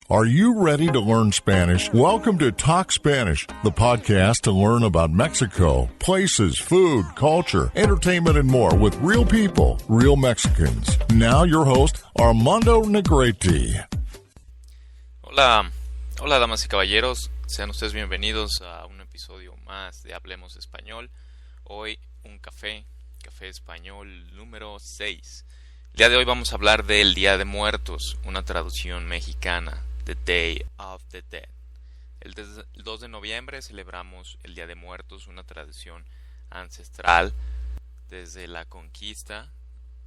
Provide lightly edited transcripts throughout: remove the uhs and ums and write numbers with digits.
Are you ready to learn Spanish? Welcome to Talk Spanish, the podcast to learn about Mexico, places, food, culture, entertainment, and more with real people, real Mexicans. Now your host, Armando Negrete. Hola, damas y caballeros, sean ustedes bienvenidos a un episodio más de Hablemos Español. Hoy un café español número 6. El día de hoy vamos a hablar del Día de Muertos, una traducción mexicana, The Day of the Dead. El 2 de noviembre celebramos el Día de Muertos, una tradición ancestral. Desde la conquista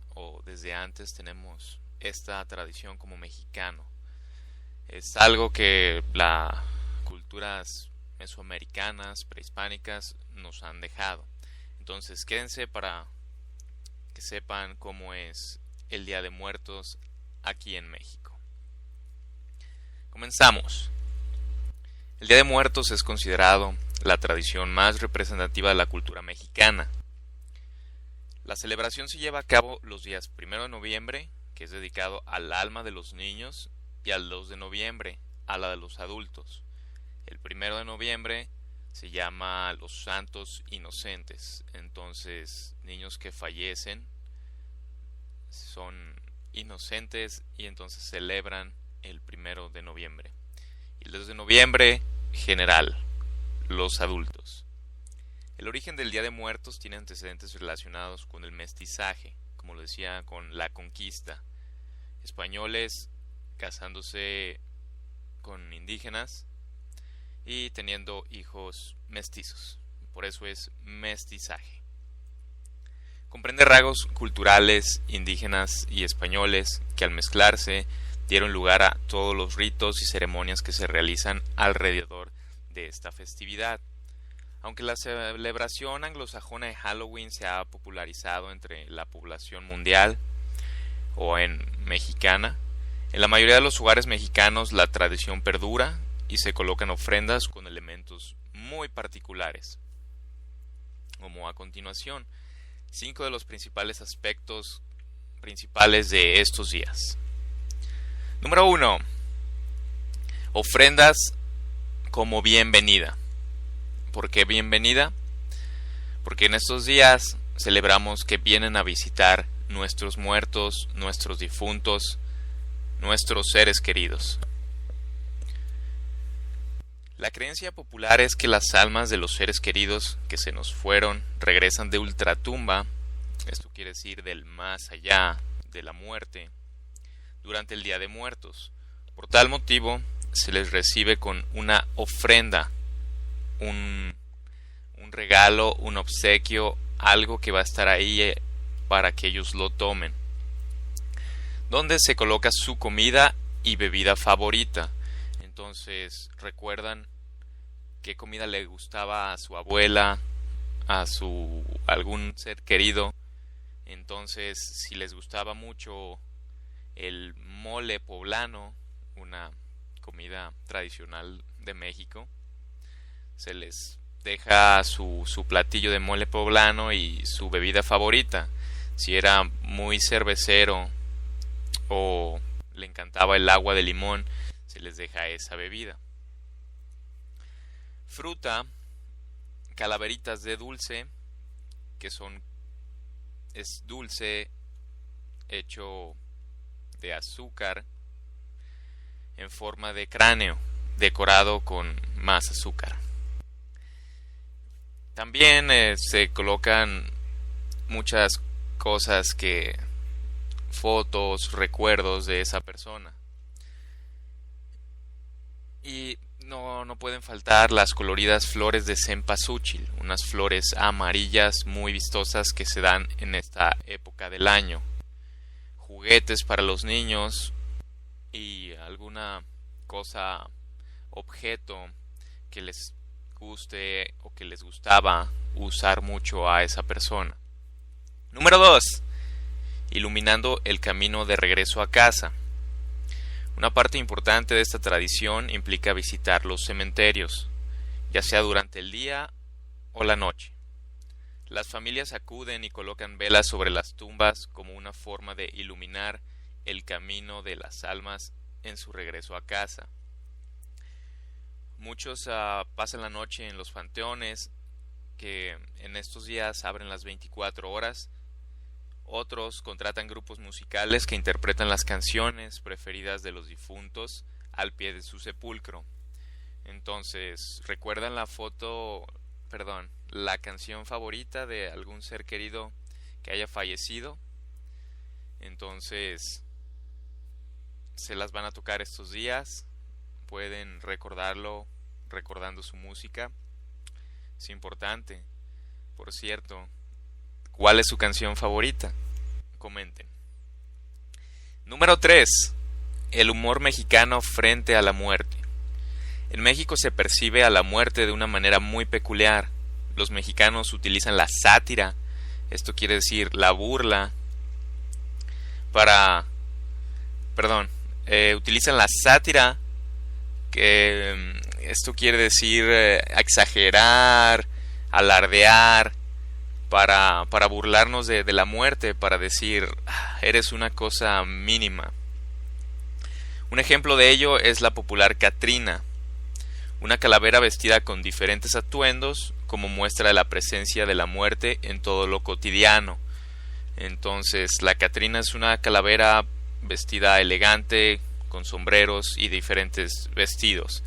o desde antes tenemos esta tradición como mexicano. Es algo que las culturas mesoamericanas, prehispánicas nos han dejado. Entonces quédense para que sepan cómo es el Día de Muertos aquí en México. Comenzamos. El Día de Muertos es considerado la tradición más representativa de la cultura mexicana. La celebración se lleva a cabo los días 1 de noviembre, que es dedicado al alma de los niños, y al 2 de noviembre, a la de los adultos. El 1 de noviembre se llama Los Santos Inocentes. Entonces, niños que fallecen son inocentes y entonces celebran el 1 de noviembre. Y el 2 de noviembre, general, los adultos. El origen del Día de Muertos tiene antecedentes relacionados con el mestizaje, como lo decía, con la conquista. Españoles casándose con indígenas y teniendo hijos mestizos. Por eso es mestizaje. Comprende rasgos culturales indígenas y españoles que al mezclarse dieron lugar a todos los ritos y ceremonias que se realizan alrededor de esta festividad. Aunque la celebración anglosajona de Halloween se ha popularizado entre la población mundial o en mexicana, en la mayoría de los hogares mexicanos la tradición perdura y se colocan ofrendas con elementos muy particulares. Como a continuación, 5 de los principales aspectos principales de estos días. Número 1. Ofrendas como bienvenida. ¿Por qué bienvenida? Porque en estos días celebramos que vienen a visitar nuestros muertos, nuestros difuntos, nuestros seres queridos. La creencia popular es que las almas de los seres queridos que se nos fueron regresan de ultratumba, esto quiere decir del más allá, de la muerte, durante el Día de Muertos. Por tal motivo, se les recibe con una ofrenda, un regalo, un obsequio, algo que va a estar ahí para que ellos lo tomen, donde se coloca su comida y bebida favorita. Entonces, ¿recuerdan qué comida le gustaba a su abuela, a algún ser querido? Entonces, si les gustaba mucho el mole poblano, una comida tradicional de México, se les deja su platillo de mole poblano y su bebida favorita. Si era muy cervecero o le encantaba el agua de limón, se les deja esa bebida. Fruta, calaveritas de dulce, que es dulce hecho de azúcar en forma de cráneo, decorado con más azúcar. También se colocan muchas cosas fotos, recuerdos de esa persona. Y no pueden faltar las coloridas flores de cempasúchil, unas flores amarillas muy vistosas que se dan en esta época del año. Juguetes para los niños y alguna cosa, objeto que les guste o que les gustaba usar mucho a esa persona. Número 2. Iluminando el camino de regreso a casa. Una parte importante de esta tradición implica visitar los cementerios, ya sea durante el día o la noche. Las familias acuden y colocan velas sobre las tumbas como una forma de iluminar el camino de las almas en su regreso a casa. Muchos pasan la noche en los panteones, que en estos días abren las 24 horas. Otros contratan grupos musicales que interpretan las canciones preferidas de los difuntos al pie de su sepulcro. Entonces, ¿recuerdan la canción favorita de algún ser querido que haya fallecido? Entonces, se las van a tocar estos días. Pueden recordarlo recordando su música. Es importante. Por cierto, ¿cuál es su canción favorita? Comenten. Número 3. El humor mexicano frente a la muerte. En México se percibe a la muerte de una manera muy peculiar. Los mexicanos utilizan la sátira, esto quiere decir la burla, utilizan la sátira, que esto quiere decir exagerar, alardear, para burlarnos de la muerte, para decir, eres una cosa mínima. Un ejemplo de ello es la popular Catrina, una calavera vestida con diferentes atuendos como muestra de la presencia de la muerte en todo lo cotidiano. Entonces, la Catrina es una calavera vestida elegante, con sombreros y diferentes vestidos,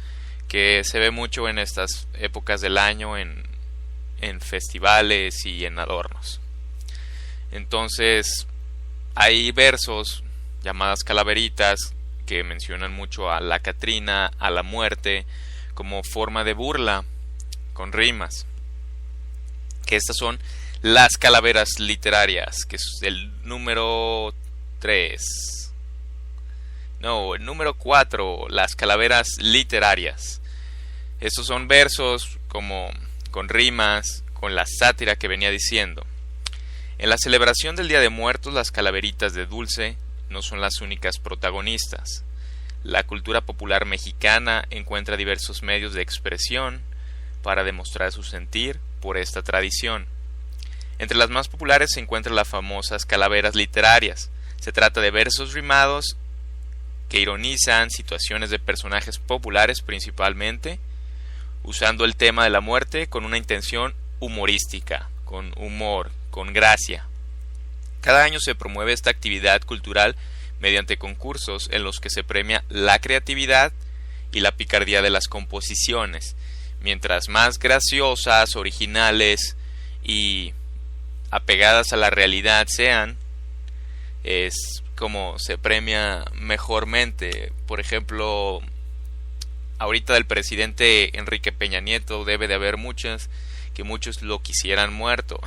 que se ve mucho en estas épocas del año, en festivales y en adornos. Entonces, hay versos llamadas calaveritas que mencionan mucho a la Catrina, a la muerte, como forma de burla, con rimas. Que estas son las calaveras literarias, que es el número 3. No, el número 4, las calaveras literarias. Estos son versos como con rimas, con la sátira que venía diciendo. En la celebración del Día de Muertos, las calaveritas de dulce no son las únicas protagonistas. La cultura popular mexicana encuentra diversos medios de expresión para demostrar su sentir por esta tradición. Entre las más populares se encuentran las famosas calaveras literarias. Se trata de versos rimados que ironizan situaciones de personajes populares principalmente, usando el tema de la muerte con una intención humorística, con humor, con gracia. Cada año se promueve esta actividad cultural mediante concursos en los que se premia la creatividad y la picardía de las composiciones. Mientras más graciosas, originales y apegadas a la realidad sean, es como se premia mejormente. Por ejemplo, ahorita del presidente Enrique Peña Nieto debe de haber muchos lo quisieran muerto,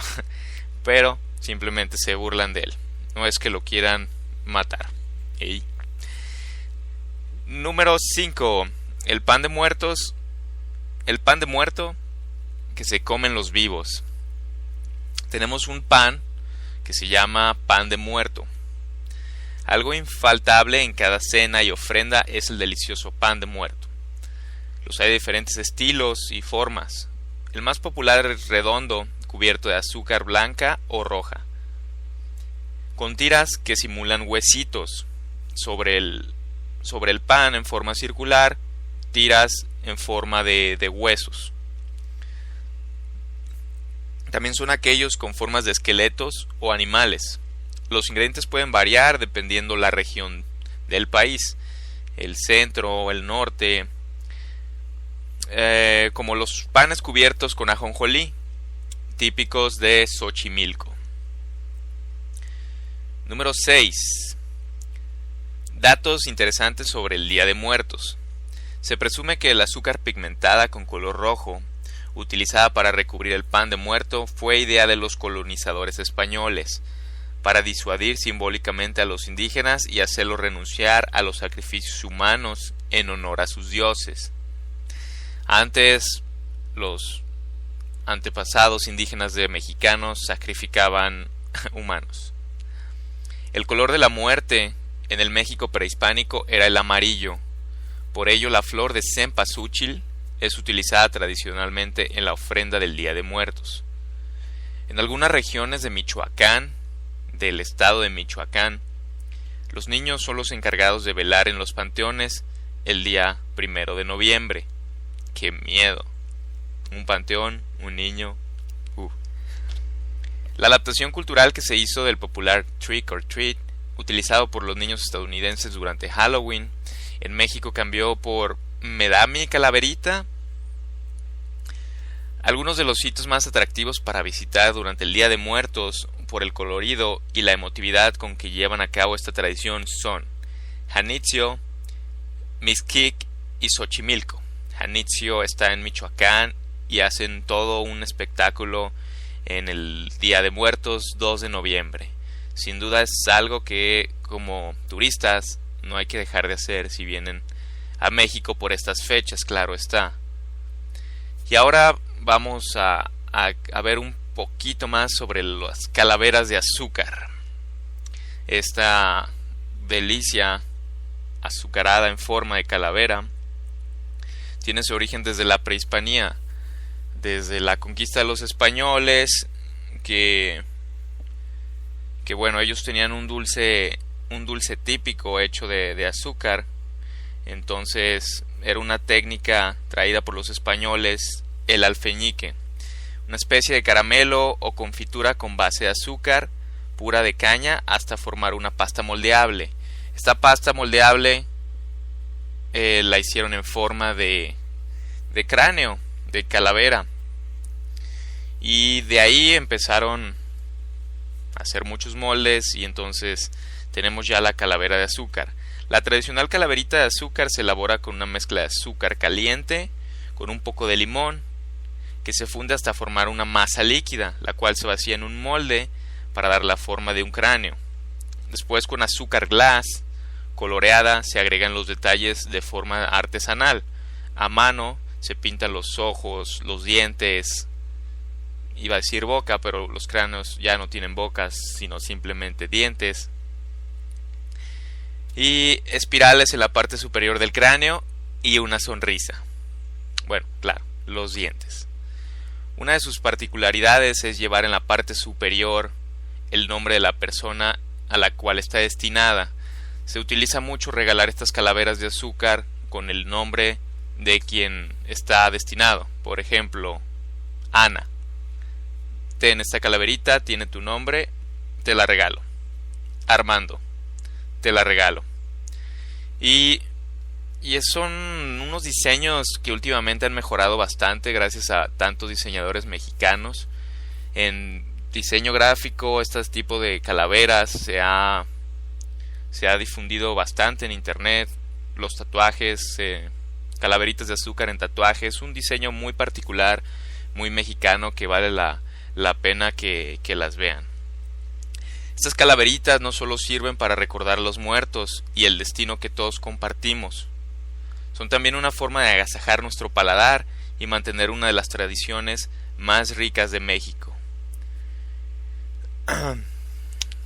pero simplemente se burlan de él, no es que lo quieran matar. ¿Sí? Número 5. El pan de muerto que se comen los vivos. Tenemos un pan que se llama pan de muerto. Algo infaltable en cada cena y ofrenda es el delicioso pan de muerto. Los hay de diferentes estilos y formas. El más popular es redondo, cubierto de azúcar blanca o roja, con tiras que simulan huesitos. Sobre el pan en forma circular, tiras en forma de huesos. También son aquellos con formas de esqueletos o animales. Los ingredientes pueden variar dependiendo la región del país, el centro o el norte, como los panes cubiertos con ajonjolí, típicos de Xochimilco. Número 6. Datos interesantes sobre el Día de Muertos. Se presume que el azúcar pigmentada con color rojo, utilizada para recubrir el pan de muerto, fue idea de los colonizadores españoles, para disuadir simbólicamente a los indígenas y hacerlos renunciar a los sacrificios humanos en honor a sus dioses. Antes, los antepasados indígenas de mexicanos sacrificaban humanos. El color de la muerte en el México prehispánico era el amarillo. Por ello, la flor de cempasúchil es utilizada tradicionalmente en la ofrenda del Día de Muertos. En algunas regiones de Michoacán, del estado de Michoacán, Los niños son los encargados de velar en los panteones el día 1 de noviembre. ¡Qué miedo! Un panteón, un niño. La adaptación cultural que se hizo del popular Trick or Treat, utilizado por los niños estadounidenses durante Halloween, en México cambió por ¿me da mi calaverita? Algunos de los sitios más atractivos para visitar durante el Día de Muertos por el colorido y la emotividad con que llevan a cabo esta tradición son Janitzio, Mixquic y Xochimilco. Janitzio está en Michoacán y hacen todo un espectáculo en el Día de Muertos 2 de noviembre. Sin duda es algo que como turistas no hay que dejar de hacer si vienen a México por estas fechas, claro está. Y ahora vamos a ver un poquito más sobre las calaveras de azúcar. Esta delicia azucarada en forma de calavera tiene su origen desde la prehispanía, desde la conquista de los españoles, que bueno, ellos tenían un dulce típico hecho de azúcar. Entonces era una técnica traída por los españoles, el alfeñique, una especie de caramelo o confitura con base de azúcar pura de caña hasta formar una pasta moldeable. Esta pasta moldeable la hicieron en forma de cráneo, de calavera, y de ahí empezaron a hacer muchos moldes y entonces tenemos ya la calavera de azúcar. La tradicional calaverita de azúcar se elabora con una mezcla de azúcar caliente con un poco de limón, que se funde hasta formar una masa líquida, la cual se vacía en un molde para dar la forma de un cráneo. Después, con azúcar glass coloreada se agregan los detalles de forma artesanal. A mano se pintan los ojos, los dientes, iba a decir boca, pero los cráneos ya no tienen bocas, sino simplemente dientes. Y espirales en la parte superior del cráneo y una sonrisa. Bueno, claro, los dientes. Una de sus particularidades es llevar en la parte superior el nombre de la persona a la cual está destinada. Se utiliza mucho regalar estas calaveras de azúcar con el nombre de quien está destinado. Por ejemplo, Ana. Ten esta calaverita, tiene tu nombre, te la regalo. Armando, te la regalo. Y son unos diseños que últimamente han mejorado bastante gracias a tantos diseñadores mexicanos. En diseño gráfico, este tipo de calaveras se ha difundido bastante en internet. Los tatuajes, calaveritas de azúcar en tatuajes, un diseño muy particular, muy mexicano, que vale la pena que las vean. Estas calaveritas no solo sirven para recordar a los muertos y el destino que todos compartimos, son también una forma de agasajar nuestro paladar y mantener una de las tradiciones más ricas de México.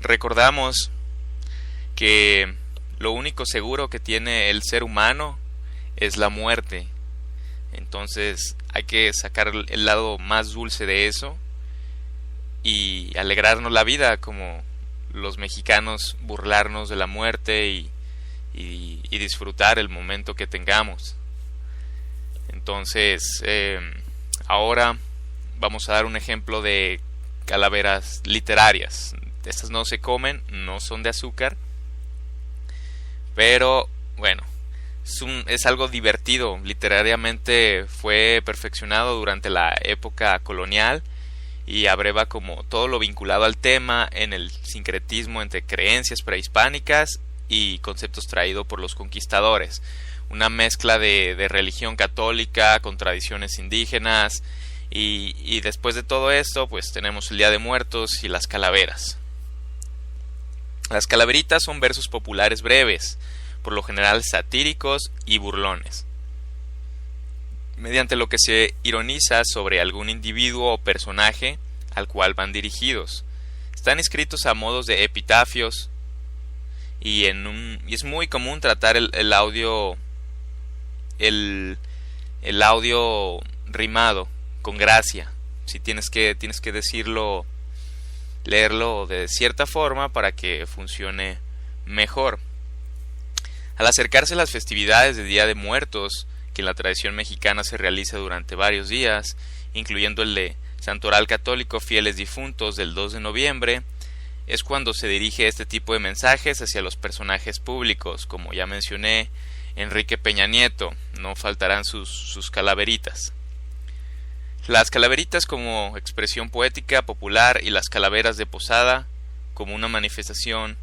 Recordamos que lo único seguro que tiene el ser humano es la muerte. Entonces hay que sacar el lado más dulce de eso y alegrarnos la vida, como los mexicanos, burlarnos de la muerte y disfrutar el momento que tengamos. Entonces ahora vamos a dar un ejemplo de calaveras literarias. Estas no se comen, no son de azúcar, pero bueno, es algo divertido. Literariamente fue perfeccionado durante la época colonial y abreva como todo lo vinculado al tema en el sincretismo entre creencias prehispánicas y conceptos traídos por los conquistadores. Una mezcla de religión católica con tradiciones indígenas y después de todo esto pues tenemos el Día de Muertos y las calaveras. Las calaveritas son versos populares breves, por lo general satíricos y burlones, mediante lo que se ironiza sobre algún individuo o personaje al cual van dirigidos. Están escritos a modos de epitafios y es muy común tratar el audio rimado con gracia. Si tienes que decirlo, leerlo de cierta forma para que funcione mejor. Al acercarse las festividades de Día de Muertos, que en la tradición mexicana se realiza durante varios días, incluyendo el de Santoral Católico Fieles Difuntos del 2 de noviembre, es cuando se dirige este tipo de mensajes hacia los personajes públicos, como ya mencioné, Enrique Peña Nieto, no faltarán sus calaveritas. Las calaveritas como expresión poética popular y las calaveras de posada como una manifestación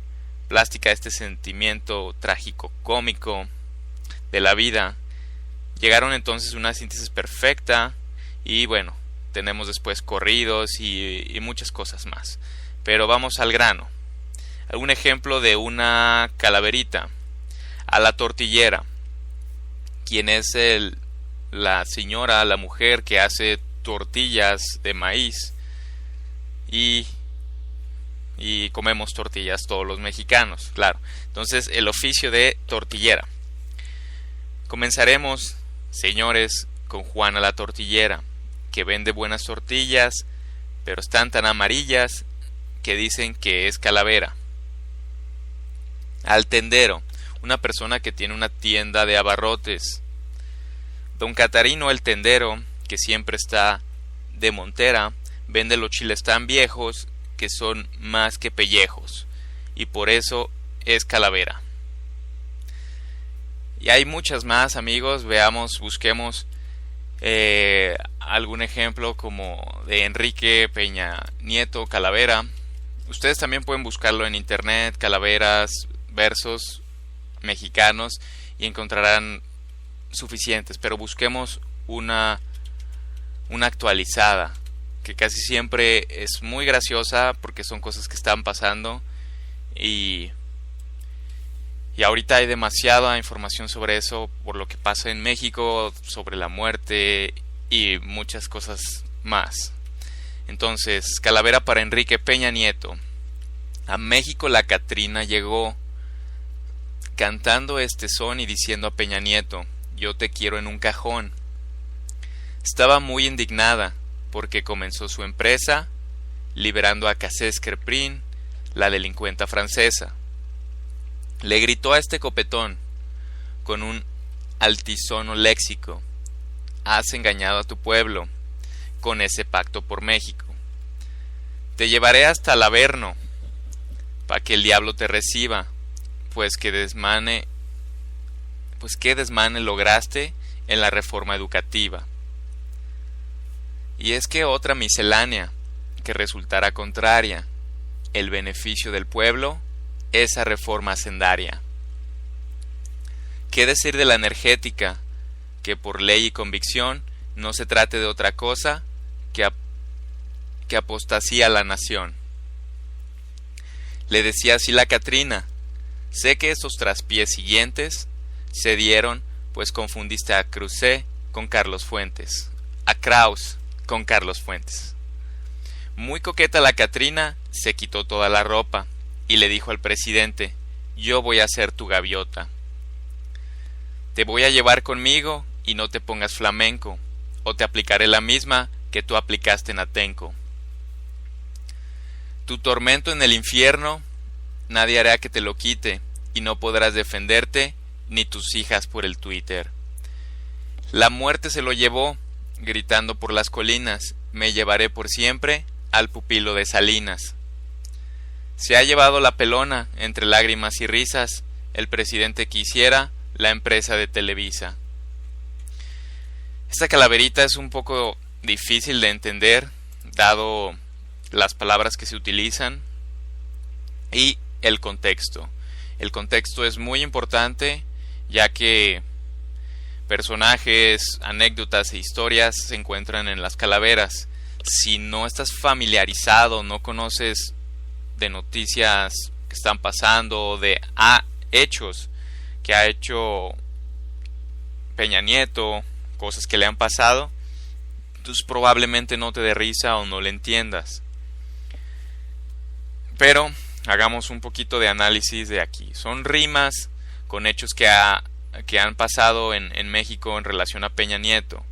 plástica de este sentimiento trágico cómico de la vida, llegaron entonces a una síntesis perfecta y bueno, tenemos después corridos y muchas cosas más. Pero vamos al grano. Un ejemplo de una calaverita: a la tortillera, quien es la señora, la mujer que hace tortillas de maíz y comemos tortillas todos los mexicanos, claro. Entonces, el oficio de tortillera. Comenzaremos, señores, con Juana la tortillera, que vende buenas tortillas, pero están tan amarillas que dicen que es calavera. Al tendero, una persona que tiene una tienda de abarrotes. Don Catarino el tendero, que siempre está de montera, vende los chiles tan viejos que son más que pellejos, y por eso es calavera. Y hay muchas más, amigos. Veamos, busquemos algún ejemplo como de Enrique Peña Nieto, calavera. Ustedes también pueden buscarlo en internet, calaveras, versos mexicanos, y encontrarán suficientes, pero busquemos una actualizada, que casi siempre es muy graciosa porque son cosas que están pasando y ahorita hay demasiada información sobre eso por lo que pasa en México, sobre la muerte y muchas cosas más. Entonces, calavera para Enrique Peña Nieto. A México la Catrina llegó cantando este son y diciendo a Peña Nieto: yo te quiero en un cajón. Estaba muy indignada porque comenzó su empresa liberando a Cassés Crespin, la delincuenta francesa. Le gritó a este copetón con un altisono léxico: has engañado a tu pueblo con ese pacto por México. Te llevaré hasta el Averno para que el diablo te reciba, pues qué desmane lograste en la reforma educativa. Y es que otra miscelánea que resultara contraria, el beneficio del pueblo, esa reforma hacendaria. ¿Qué decir de la energética? Que por ley y convicción no se trate de otra cosa que apostasía a la nación. Le decía así la Catrina: sé que esos traspiés siguientes se dieron, pues confundiste a Cruzé con Carlos Fuentes, a Kraus con Carlos Fuentes. Muy coqueta la Catrina, se quitó toda la ropa y le dijo al presidente: yo voy a ser tu gaviota. Te voy a llevar conmigo y no te pongas flamenco, o te aplicaré la misma que tú aplicaste en Atenco. Tu tormento en el infierno nadie hará que te lo quite, y no podrás defenderte ni tus hijas por el Twitter. La muerte se lo llevó, gritando por las colinas: me llevaré por siempre al pupilo de Salinas. Se ha llevado la pelona, entre lágrimas y risas, el presidente que hiciera la empresa de Televisa. Esta calaverita es un poco difícil de entender, dado las palabras que se utilizan y el contexto. El contexto es muy importante, ya que personajes, anécdotas e historias se encuentran en las calaveras. Si no estás familiarizado, no conoces de noticias que están pasando o de hechos que ha hecho Peña Nieto, cosas que le han pasado, entonces probablemente no te dé risa o no le entiendas. Pero hagamos un poquito de análisis de aquí. Son rimas con hechos que han pasado en México en relación a Peña Nieto.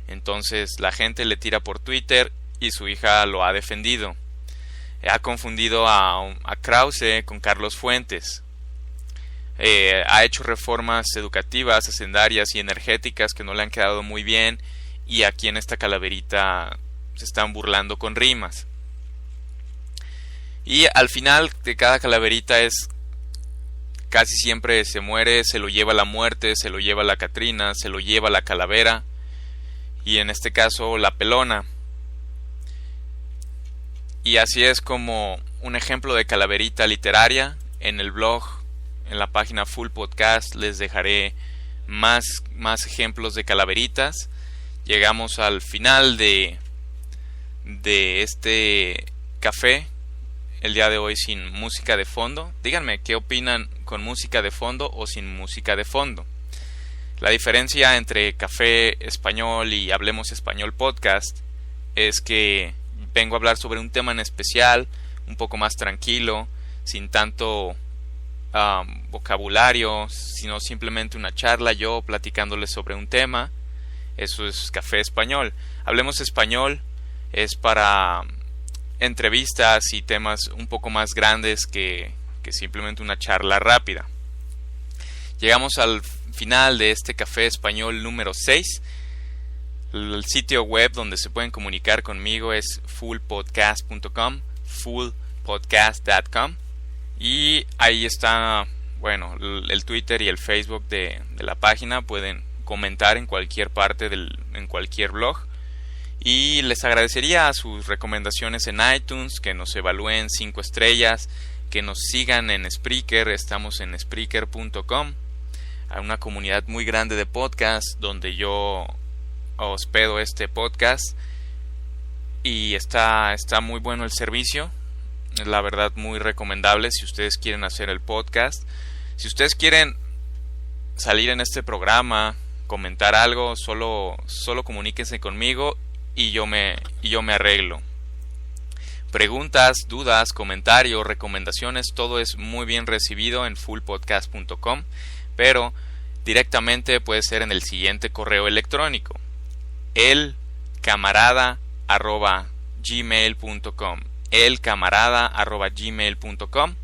Entonces la gente le tira por Twitter y su hija lo ha defendido. Ha confundido a Krause con Carlos Fuentes. ha hecho reformas educativas, hacendarias y energéticas que no le han quedado muy bien, y aquí en esta calaverita se están burlando con rimas. Y al final de cada calaverita casi siempre se muere, se lo lleva la muerte, se lo lleva la Catrina, se lo lleva la calavera, y en este caso la pelona. Y así es como un ejemplo de calaverita literaria. En el blog, en la página Full Podcast, les dejaré más ejemplos de calaveritas. Llegamos al final de este café el día de hoy sin música de fondo. Díganme qué opinan con música de fondo o sin música de fondo. La diferencia entre Café Español y Hablemos Español Podcast es que vengo a hablar sobre un tema en especial, un poco más tranquilo, sin tanto vocabulario, sino simplemente una charla, yo platicándoles sobre un tema. Eso es Café Español. Hablemos Español es para entrevistas y temas un poco más grandes que simplemente una charla rápida. Llegamos al final de este Café Español número 6. El sitio web donde se pueden comunicar conmigo es fullpodcast.com, fullpodcast.com, y ahí está, bueno, el Twitter y el Facebook de la página. Pueden comentar en cualquier parte en cualquier blog, y les agradecería sus recomendaciones en iTunes, que nos evalúen 5 estrellas, que nos sigan en Spreaker. Estamos en Spreaker.com, hay una comunidad muy grande de podcasts donde yo hospedo este podcast, y está muy bueno el servicio, es la verdad muy recomendable si ustedes quieren hacer el podcast. Si ustedes quieren salir en este programa, comentar algo, solo comuníquense conmigo y yo me arreglo. Preguntas, dudas, comentarios, recomendaciones, todo es muy bien recibido en fullpodcast.com, pero directamente puede ser en el siguiente correo electrónico: elcamarada@gmail.com. elcamarada@gmail.com.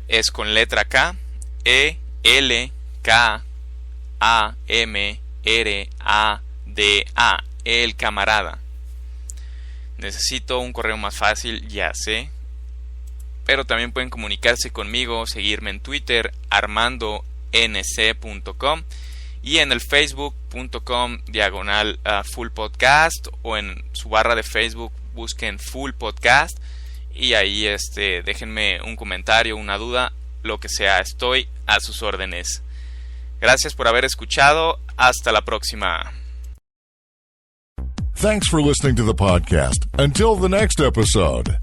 es con letra K, ELKAMRADA, El Camarada. Necesito un correo más fácil, ya sé, pero también pueden comunicarse conmigo, seguirme en Twitter, armandonc.com, y en el facebook.com/full podcast, o en su barra de Facebook busquen Full Podcast, y ahí déjenme un comentario, una duda, lo que sea, estoy a sus órdenes. Gracias por haber escuchado, hasta la próxima. Thanks for listening to the podcast. Until the next episode.